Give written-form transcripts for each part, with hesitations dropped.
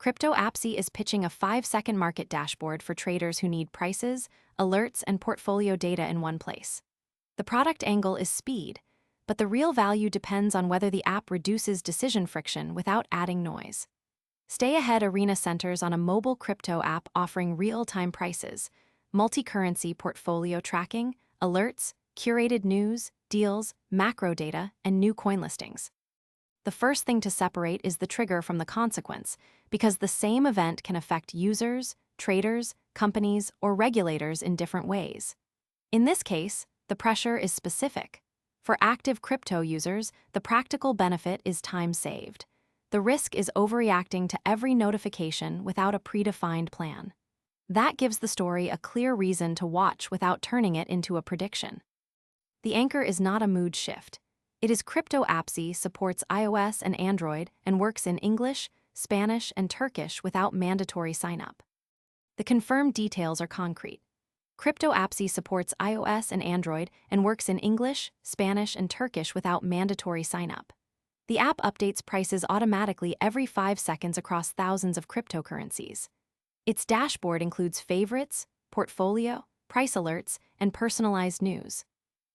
CryptoAppsy is pitching a 5-second market dashboard for traders who need prices, alerts, and portfolio data in one place. The product angle is speed, but the real value depends on whether the app reduces decision friction without adding noise. Stay Ahead Arena centers on a mobile crypto app offering real-time prices, multi-currency portfolio tracking, alerts, curated news, deals, macro data, and new coin listings. The first thing to separate is the trigger from the consequence, because the same event can affect users, traders, companies, or regulators in different ways. In this case, the pressure is specific. For active crypto users, the practical benefit is time saved. The risk is overreacting to every notification without a predefined plan. That gives the story a clear reason to watch without turning it into a prediction. The anchor is not a mood shift. It is CryptoAppsy supports iOS and Android and works in English, Spanish, and Turkish without mandatory sign-up. The confirmed details are concrete. CryptoAppsy supports iOS and Android and works in English, Spanish, and Turkish without mandatory sign-up. The app updates prices automatically every 5 seconds across thousands of cryptocurrencies. Its dashboard includes favorites, portfolio, price alerts, and personalized news.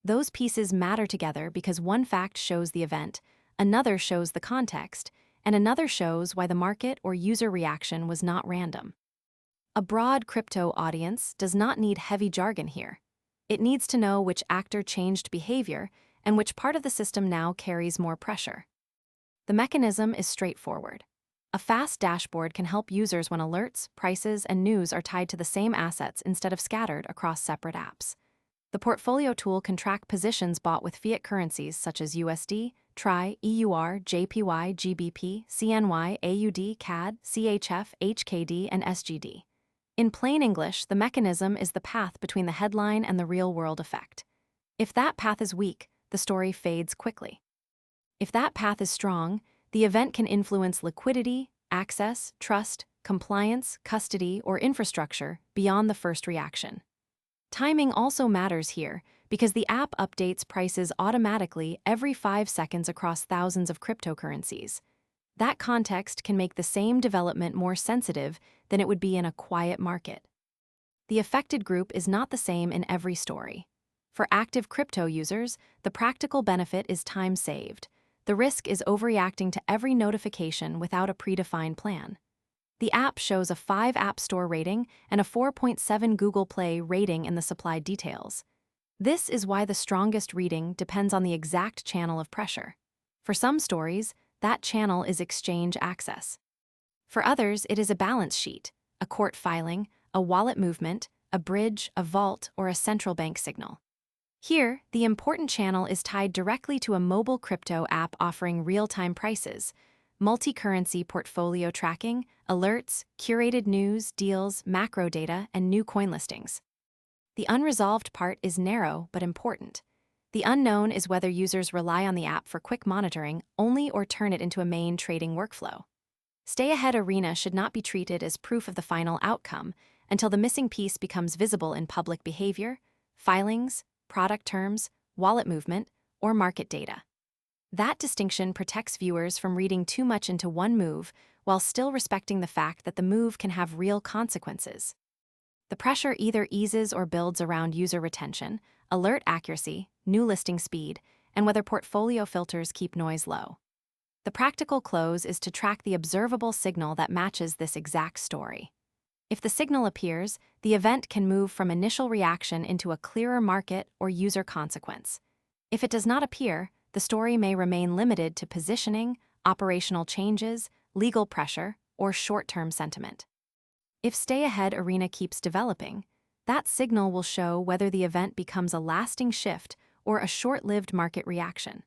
Those pieces matter together because one fact shows the event, another shows the context, and another shows why the market or user reaction was not random. A broad crypto audience does not need heavy jargon here. It needs to know which actor changed behavior and which part of the system now carries more pressure. The mechanism is straightforward. A fast dashboard can help users when alerts, prices, and news are tied to the same assets instead of scattered across separate apps. The portfolio tool can track positions bought with fiat currencies such as USD, TRY, EUR, JPY, GBP, CNY, AUD, CAD, CHF, HKD, and SGD. In plain English, the mechanism is the path between the headline and the real-world effect. If that path is weak, the story fades quickly. If that path is strong, the event can influence liquidity, access, trust, compliance, custody, or infrastructure beyond the first reaction. Timing also matters here because the app updates prices automatically every 5 seconds across thousands of cryptocurrencies. That context can make the same development more sensitive than it would be in a quiet market. The affected group is not the same in every story. For active crypto users, the practical benefit is time saved. The risk is overreacting to every notification without a predefined plan. The app shows a 5 App Store rating and a 4.7 Google Play rating in the supplied details. This is why the strongest reading depends on the exact channel of pressure. For some stories, that channel is exchange access. For others, it is a balance sheet, a court filing, a wallet movement, a bridge, a vault, or a central bank signal. Here, the important channel is tied directly to a mobile crypto app offering real-time prices, multi-currency portfolio tracking, alerts, curated news, deals, macro data, and new coin listings. The unresolved part is narrow but important. The unknown is whether users rely on the app for quick monitoring only or turn it into a main trading workflow. Stay Ahead Arena should not be treated as proof of the final outcome until the missing piece becomes visible in public behavior, filings, product terms, wallet movement, or market data. That distinction protects viewers from reading too much into one move while still respecting the fact that the move can have real consequences. The pressure either eases or builds around user retention, alert accuracy, new listing speed, and whether portfolio filters keep noise low. The practical close is to track the observable signal that matches this exact story. If the signal appears, the event can move from initial reaction into a clearer market or user consequence. If it does not appear, the story may remain limited to positioning, operational changes, legal pressure, or short-term sentiment. If Stay Ahead Arena keeps developing, that signal will show whether the event becomes a lasting shift or a short-lived market reaction.